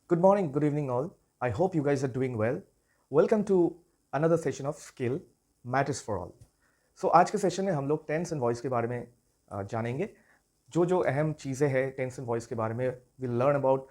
Good morning, good evening, all. I hope you guys are doing well. Welcome to another session of Skill Matters for All. So आज के session में हम लोग tense and voice के बारे में जानेंगे. जो जो अहम चीज़ें हैं टेंस एंड वॉइस के बारे में we'll learn about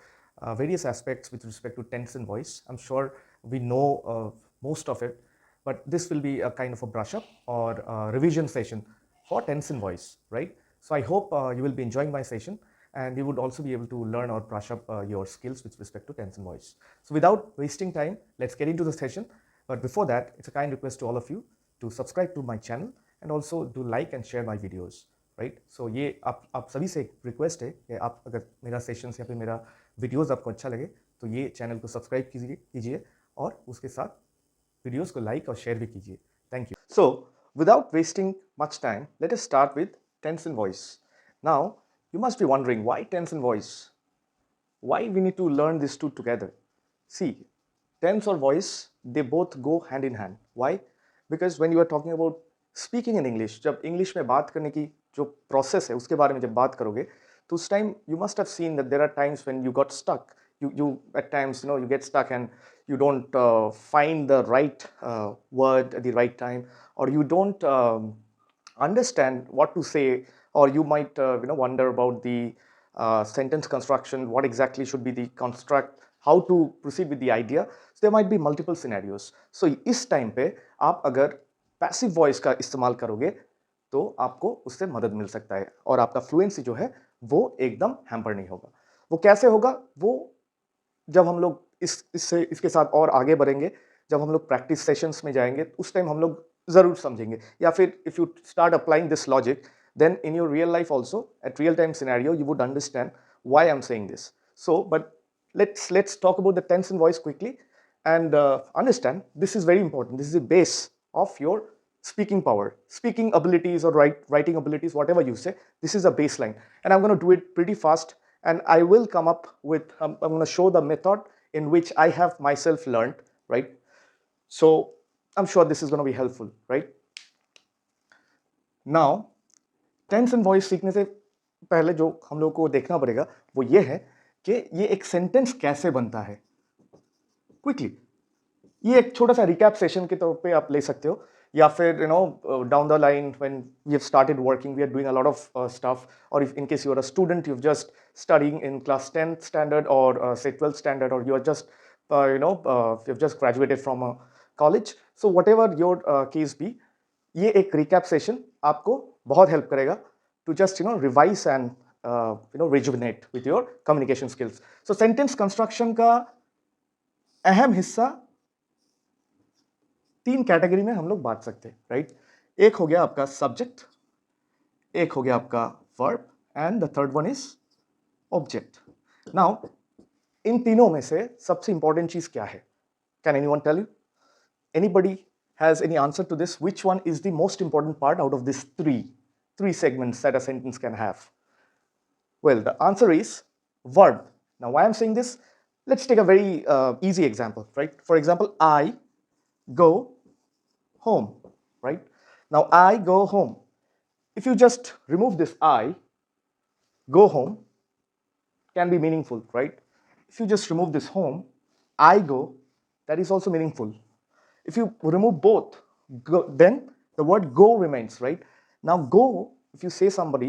various aspects with respect to tense and voice. I'm sure we know most of it, but this will be a kind of a brush up or a revision session for tense and voice, right? So I hope you will be enjoying my session, and you would also be able to learn or brush up your skills with respect to tense and voice. So without wasting time, let's get into the session. But before that, it's a kind request to all of you to subscribe to my channel and also do like and share my videos, right? So ये आप सभी से एक request है कि आप अगर मेरा सेशंस या फिर मेरा वीडियोस आपको अच्छा लगे तो ये चैनल को सब्सक्राइब कीजिए और उसके साथ वीडियोस को लाइक और शेयर भी कीजिए. Thank you. So without wasting much time, let us start with tense and voice. Now you must be wondering why tense and voice? Why we need to learn these two together? See, tense or voice, they both go hand in hand. Why? Because when you are talking about speaking in English, जब English में बात करने की जो process है उसके बारे में जब बात करोगे तो उस time you must have seen that there are times when you got stuck. You at times you get stuck and you don't find the right word at the right time, or you don't understand what to say, or you might wonder about the sentence construction, what exactly should be the construct, how to proceed with the idea. So there might be multiple scenarios. So इस time पे आप अगर passive voice का इस्तेमाल करोगे तो आपको उससे मदद मिल सकता है और आपका fluency जो है वो एकदम hamper नहीं होगा. वो कैसे होगा? वो जब हम लोग इसके साथ और आगे बढ़ेंगे, जब हम लोग प्रैक्टिस सेशंस में जाएंगे उस टाइम हम लोग जरूर समझेंगे. या फिर if you start applying this logic, then in your real life also, at real time scenario, you would understand why I'm saying this. So but let's talk about the tense and voice quickly and understand this is very important. This is the base of your speaking power, speaking abilities, or writing abilities, whatever you say. This is a baseline, and I'm going to do it pretty fast, and I will come up with I'm going to show the method in which I have myself learned, right? So I'm sure this is going to be helpful, right? Now tense and voice सीखने से पहले जो हम लोग को देखना पड़ेगा वो ये है कि ये एक सेंटेंस कैसे बनता है. क्विकली ये एक छोटा सा रिकैप सेशन के तौर पे आप ले सकते हो, या फिर down the line when we have started working we are doing a lot of stuff, और if in case you are a student you have just studying in class 10th standard और say 12th स्टैंडर्ड, और you are just you have just graduated from a college. So whatever your case be, ये एक recap session आपको बहुत help करेगा to just revise and rejuvenate with your communication skills. So sentence construction का अहम हिस्सा 3 category में हम लोग बांट सकते हैं, राइट? एक हो गया आपका सब्जेक्ट, एक हो गया आपका verb, and the third one is object. Now इन तीनों में से सबसे इंपॉर्टेंट चीज क्या है? Can anyone tell you? Anybody has any answer to this? Which one is the most important part out of these three segments that a sentence can have? Well, the answer is verb. Now why I'm saying this, let's take a very easy example, right? For example, I go home, right? Now I go home, if you just remove this I, go home can be meaningful, right? If you just remove this home, I go, that is also meaningful. If you remove both, go, then the word go remains, right? Now go, if you say somebody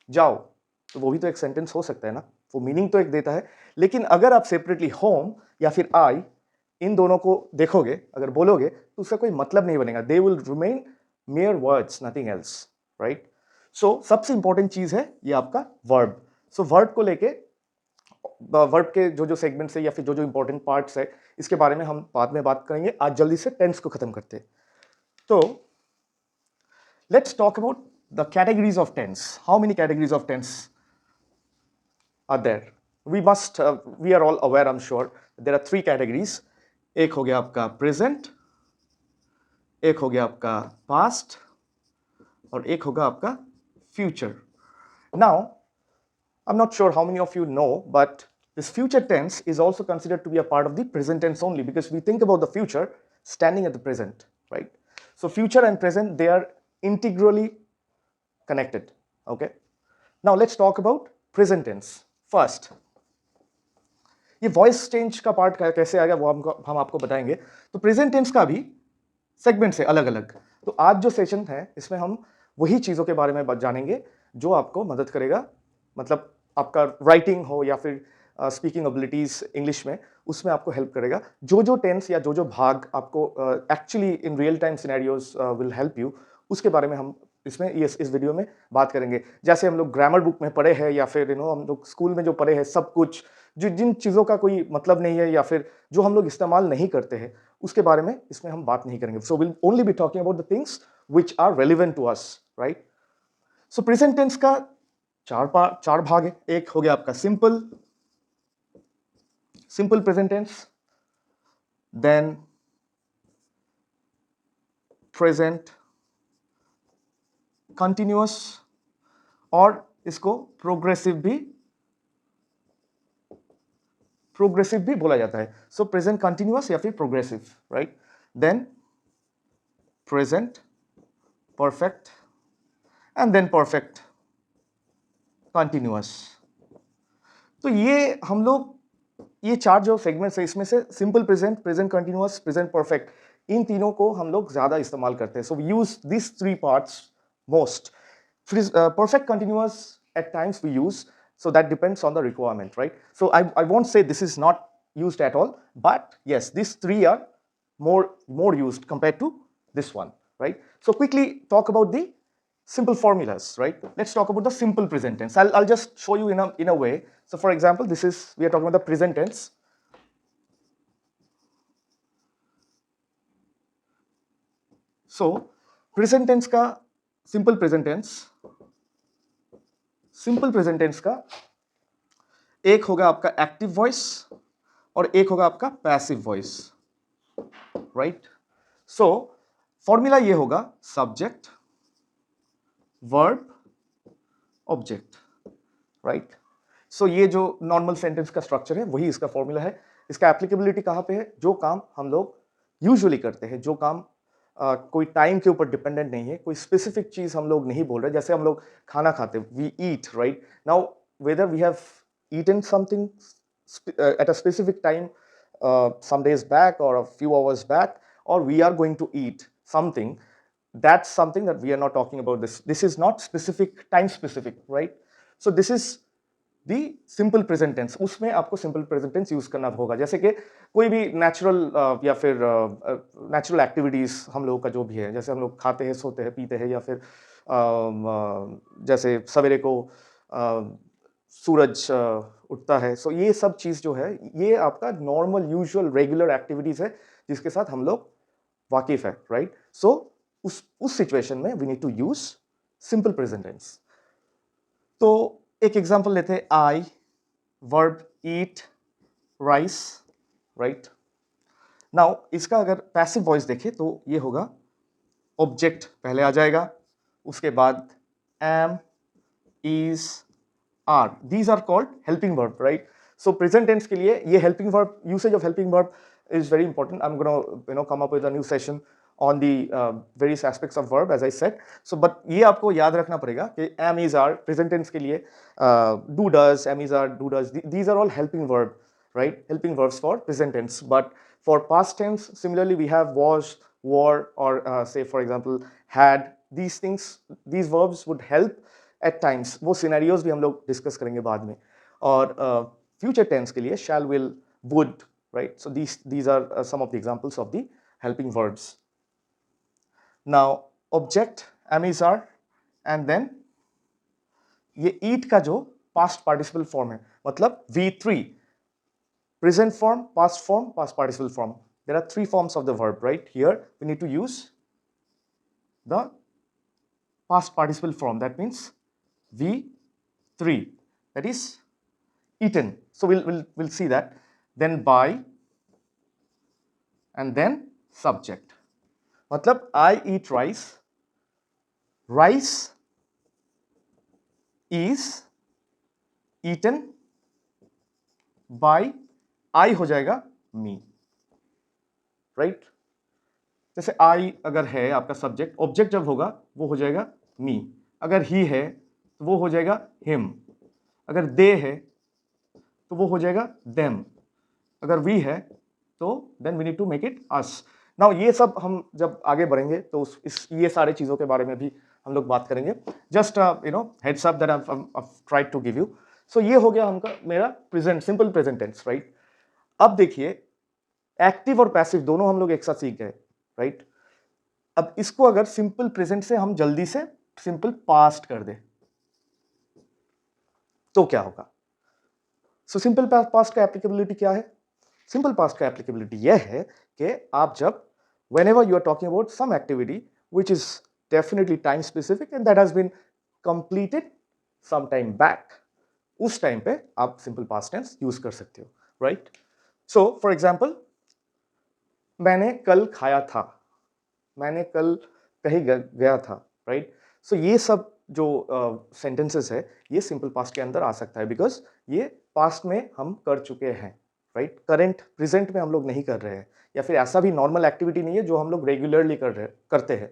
जाओ, तो वो भी तो एक sentence हो सकता है ना, वो मीनिंग तो एक देता है. लेकिन अगर आप सेपरेटली होम या फिर आई इन दोनों को देखोगे, अगर बोलोगे तो उसका कोई मतलब नहीं बनेगा. They will remain mere words, nothing else, right? So सबसे इंपॉर्टेंट चीज है ये आपका वर्ब. सो वर्ब को लेके वर्ब के जो सेगमेंट्स है या फिर जो इंपॉर्टेंट पार्ट्स है इसके बारे में हम बाद में बात करेंगे. आज जल्दी से टेंस को खत्म करते हैं. तो let's talk about the categories of tense. How many categories of tense are there? We are all aware, I am sure there are 3 categories. एक हो गया आपका प्रेजेंट, एक हो गया आपका पास्ट, और एक होगा आपका future. Now I'm not sure how many of you know, but this future tense is also considered to be a part of the present tense only, because we think about the future standing at the present, right? So future and present, they are integrally connected, okay? Now let's talk about present tense first. ये voice change का part कैसे आएगा वो हम आपको बताएंगे। तो present tense का भी सेगमेंट है अलग अलग। तो आज जो सेशन है इसमें हम वही चीज़ों के बारे में जानेंगे जो आपको मदद करेगा, मतलब आपका राइटिंग हो या फिर स्पीकिंग एबिलिटीज इंग्लिश में, उसमें आपको हेल्प करेगा। जो टेंस या जो भाग आपको actually in real time scenarios will help you, उसके बारे में हम इसमें इस वीडियो में बात करेंगे। जैसे हम लोग ग्रामर बुक में पढ़े हैं या फिर हम लोग स्कूल में जो पढ़े हैं, सब कुछ जो जिन चीज़ों का कोई मतलब नहीं है या फिर जो हम लोग इस्तेमाल नहीं करते हैं, उसके बारे में इसमें हम बात नहीं करेंगे। So will only be talking about the things which are relevant to us, right. So present tense का चार भाग है। एक हो गया आपका simple present tense, then present continuous, और इसको प्रोग्रेसिव भी बोला जाता है। सो प्रेजेंट कंटिन्यूअस या फिर progressive, right. Then present perfect and then perfect continuous. तो ये हम लोग ये चार जो सेगमेंट्स है इसमें से simple present, present continuous, present perfect, इन तीनों को हम लोग ज्यादा इस्तेमाल करते हैं। So we use this three parts most. Perfect continuous at times we use, so that depends on the requirement, right? So I won't say this is not used at all, but yes, these three are more used compared to this one, right? So quickly talk about the simple formulas, right? Let's talk about the simple present tense. I'll just show you in a way. So for example, we are talking about the present tense. So present tense का simple present tense का एक होगा आपका active voice और एक होगा आपका passive voice, right. So formula ये होगा subject, verb, object, right. So ये जो नॉर्मल सेंटेंस का स्ट्रक्चर है वही इसका फॉर्मूला है। इसका एप्लीकेबिलिटी कहां पे है? जो काम हम लोग यूजुअली करते हैं, जो काम कोई टाइम के ऊपर डिपेंडेंट नहीं है, कोई स्पेसिफिक चीज हम लोग नहीं बोल रहे। जैसे हम लोग खाना खाते, we eat, right. Now whether we have eaten something at a specific time some days back or a few hours back, or we are going to eat something, that's something that we are not talking about. This is not specific, time specific, right? So this is the simple present tense. उसमें आपको simple present tense use करना होगा। जैसे कि कोई भी natural या फिर नेचुरल एक्टिविटीज हम लोगों का जो भी है, जैसे हम लोग खाते हैं, सोते हैं, पीते हैं, या फिर जैसे सवेरे को सूरज उठता है। सो ये सब चीज जो है ये आपका नॉर्मल यूजुअल रेगुलर एक्टिविटीज है जिसके साथ हम लोग वाकिफ है, राइट। सो उस सिचुएशन में we need to use simple present tense. तो एक एग्जांपल लेते हैं, I, verb eat, rice, right. Now इसका अगर पैसिव वॉइस देखें तो ये होगा ऑब्जेक्ट पहले आ जाएगा, उसके बाद am, is, are. These are called helping verb, right? So present tense के लिए ये helping verb, usage of helping verb is very important. I'm gonna come up with a new session on the various aspects of verb, as I said. So but ये आपको याद रखना पड़ेगा कि am, is, are present tense के लिए do, does, am, is, are, do, does. These are all helping verb, right? Helping verbs for present tense. But for past tense, similarly, we have was, were, or say for example had. These things, these verbs would help at times. वो scenarios भी हम लोग discuss करेंगे बाद में। और future tense के लिए shall, will, would, right? So these are some of the examples of the helping verbs. Now object, am, is, are, and then ये eat का जो past participle form है, मतलब V3, present form, past form, past participle form. There are three forms of the verb, right? Here we need to use the past participle form. That means V3, that is eaten. So we'll see that. Then by, and then subject. मतलब I eat rice. Rice is eaten by, I हो जाएगा me, right? जैसे I अगर है आपका subject, object जब होगा वो हो जाएगा me. अगर he है वो हो जाएगा him, अगर they है तो वो हो जाएगा them, अगर वी है तो then we need to make it us. Now ये सब हम जब आगे बढ़ेंगे तो ये सारे चीज़ों के बारे में भी हम लोग बात करेंगे। Just heads up that I tried to give you. So ये हो गया हमका मेरा present, simple present tense, right. अब देखिए एक्टिव और पैसिव दोनों हम लोग एक साथ सीख गए, राइट। अब इसको अगर सिंपल प्रेजेंट से हम जल्दी से सिंपल पास्ट कर दे तो क्या होगा? सो सिंपल पास्ट का एप्लीकेबिलिटी क्या है? सिंपल पास्ट का एप्लीकेबिलिटी यह है कि आप जब whenever you are talking about some activity which is definitely time specific and that has been completed some time back, उस टाइम पे आप सिंपल पास्ट टेंस यूज कर सकते हो, राइट। सो फॉर एग्जाम्पल, मैंने कल खाया था, मैंने कल कहीं गया था, राइट। सो ये सब जो सेंटेंसेस है ये सिंपल पास्ट के अंदर आ सकता है बिकॉज ये पास्ट में हम कर चुके हैं, राइट। करेंट प्रेजेंट में हम लोग नहीं कर रहे हैं, या फिर ऐसा भी नॉर्मल एक्टिविटी नहीं है जो हम लोग रेगुलरली करते हैं,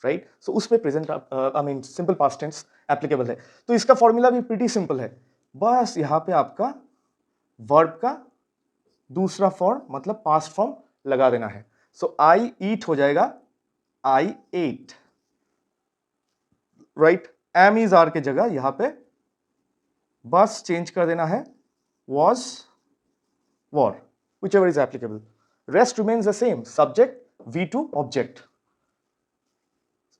राइट। सो उस पे present I mean simple past tense applicable है। तो इसका फॉर्मूला भी प्रीटी सिंपल है, बस यहाँ पे आपका वर्ब का दूसरा फॉर्म मतलब पास्ट फॉर्म लगा देना है। सो आई ईट हो जाएगा I ate, right. Am is are के जगह यहां पे बस चेंज कर देना है was war, whichever is applicable. Rest remains the same. Subject V2 object.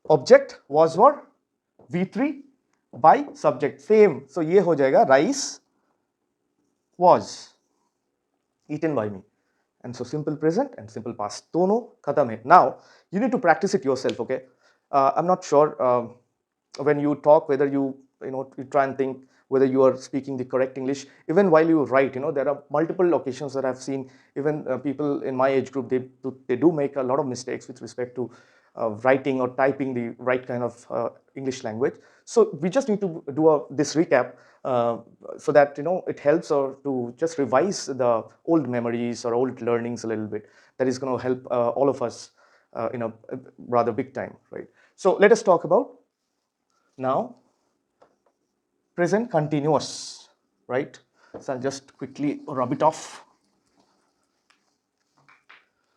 Object was war, V3 by subject same. So ये हो जाएगा rice was eaten by me. And so simple present and simple past दोनों खत्म है. Now you need to practice it yourself. Okay, I'm not sure when you talk whether you try and think whether you are speaking the correct English. Even while you write, there are multiple occasions that I've seen even people in my age group, they do make a lot of mistakes with respect to writing or typing the right kind of English language. So we just need to do this recap so that it helps or to just revise the old memories or old learnings a little bit. That is going to help all of us in a rather big time, right? So let us talk about now present continuous, right? So I'll just quickly rub it off.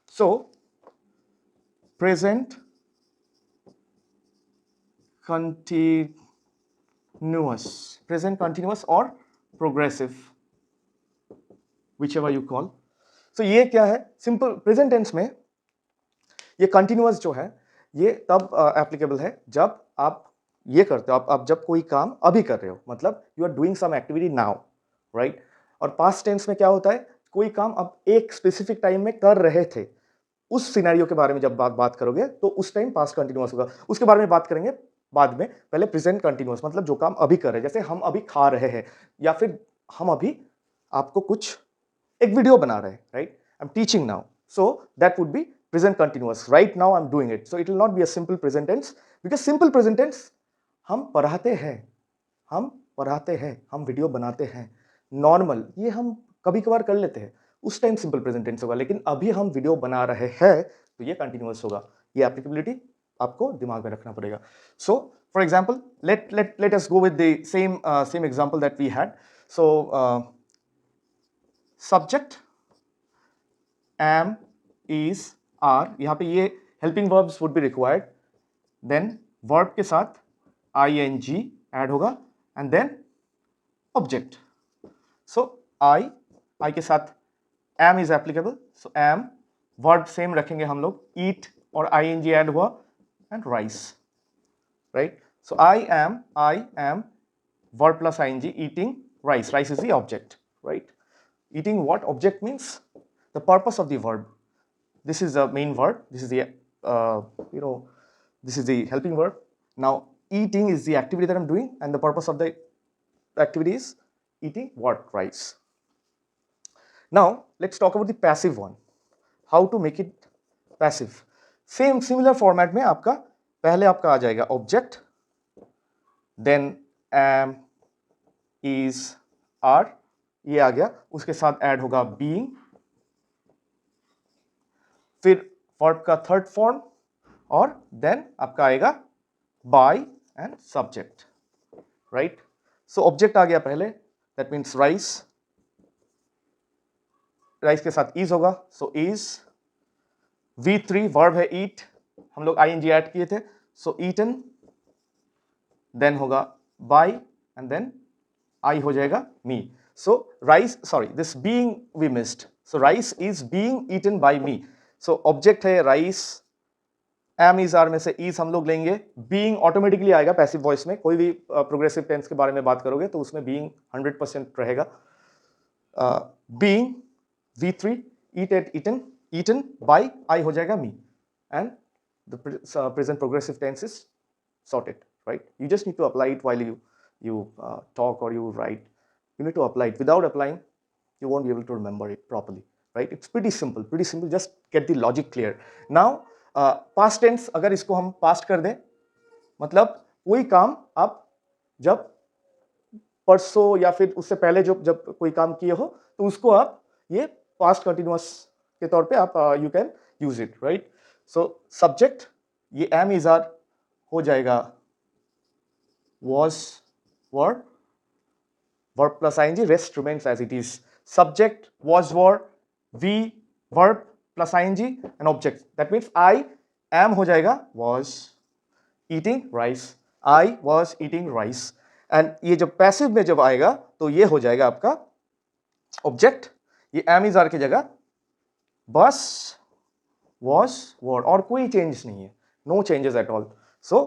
So present continuous, present continuous or progressive, whichever you call. So ये क्या है? Simple present tense में ये continuous जो है ये तब applicable है जब आप ये करते हो, आप जब कोई काम अभी कर रहे हो, मतलब you are doing some activity now, right. और पास्ट टेंस में क्या होता है? कोई काम आप एक स्पेसिफिक टाइम में कर रहे थे, उस सिनेरियो के बारे में जब बात करोगे तो उस टाइम पास्ट कंटिन्यूअस होगा। उसके बारे में बात करेंगे बाद में, पहले प्रेजेंट कंटिन्यूअस मतलब जो काम अभी कर रहे हैं, जैसे हम अभी खा रहे हैं या फिर हम अभी आपको कुछ एक वीडियो बना रहे हैं, right. I am teaching now, so that would be present continuous. Right now I am doing it, so it will not be a simple present tense because simple present tense हम पढ़ाते हैं, हम video बनाते हैं, normal ये हम कभी कभार कर लेते हैं, उस टाइम सिंपल प्रेजेंट टेंस होगा। लेकिन अभी हम वीडियो बना रहे हैं तो ये कंटिन्यूअस होगा। ये एप्लीकेबिलिटी आपको दिमाग में रखना पड़ेगा। So for example let us go with the same example that we had. So subject am is are, यहाँ पे ये helping verbs would be required, then verb के साथ ing ऐड होगा and then object. So I के साथ am is applicable, so am verb same रखेंगे हम लोग, ईट और ing ऐड हुआ and rice, right. So I am verb plus ing eating rice, rice is the object, right? Eating what? Object means the purpose of the verb. This is the main verb, this is the this is the helping verb. Now eating is the activity that I'm doing and the purpose of the activity is eating what? Rice. Now let's talk about the passive one. How to make it passive? Similar format में आपका पहले आपका आ जाएगा object, then am is are, ये आ गया, उसके साथ add होगा being, फिर verb का थर्ड फॉर्म और देन आपका आएगा by and subject, right? So object आ गया पहले, that means rice, राइस के साथ इज होगा, सो इज। V3 वर्ब है ईट, हम लोग ing ऐड किए थे, सो ईटन। देन होगा बाय एंड देन आई हो जाएगा me. So rice, sorry this being we missed, so rice is being eaten by me. So object है राइस, एम इज आर में से इज हम लोग लेंगे, बीइंग ऑटोमेटिकली आएगा पैसिव वॉइस में। कोई भी प्रोग्रेसिव टेंस के बारे में बात करोगे तो उसमें बीइंग 100% रहेगा। Being V3 eat at eaten by I हो जाएगा me, and the present progressive tense is sorted, right? You just need to apply it while you talk or you write. You need to apply it. Without applying, you won't be able to remember it properly, right? It's pretty simple, pretty simple. Just get the logic clear. Now past tense अगर इसको हम past कर दें, मतलब कोई काम आप जब परसों या फिर उससे पहले जब कोई काम किए हो तो उसको आप ये पास्ट कंटिन्यूअस के तौर पे आप you can use it, right? So subject ये एम इज आर हो जाएगा was were, verb plus ing, rest remains as it is. Subject was were, we verb plus ing and object. That means I am हो जाएगा was eating rice, I was eating rice. And ये जब passive में जब आएगा तो ये हो जाएगा आपका ऑब्जेक्ट, ये एम इज आर की जगह बस was were, और कोई चेंज नहीं है, no changes at all. So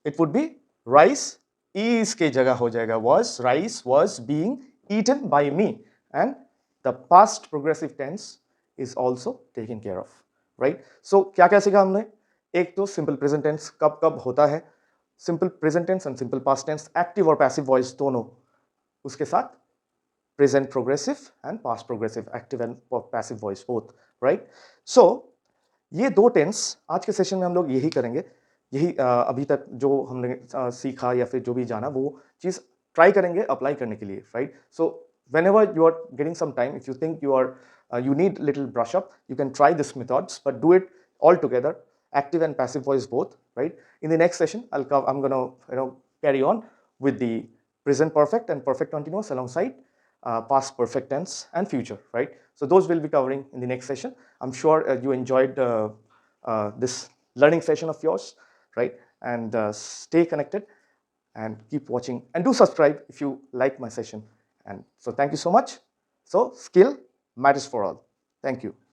it would be rice is के जगह हो जाएगा was, rice was being eaten by me, and the past progressive tense is also taken care of, right? So क्या क्या सीखा हमने? एक तो सिंपल प्रेजेंट टेंस कब कब होता है, simple present tense and simple past tense, active और पैसिव वॉइस दोनों, उसके साथ present progressive and past progressive, active and passive voice both, right? So ये दो टेंस आज के सेशन में हम लोग यही करेंगे, यही अभी तक जो हमने सीखा या फिर जो भी जाना वो चीज़ ट्राई करेंगे अप्लाई करने के लिए, right? So whenever you are getting some time, if you think you need little brush up, you can try this methods, but do it all together, active and passive voice both, right? In the next session I'm going to carry on with the present perfect and perfect continuous alongside past perfect tense and future, right? So those will be covering in the next session. I'm sure you enjoyed this learning session of yours, right? And stay connected and keep watching, and do subscribe if you like my session. And so thank you so much. So skill matters for all. Thank you.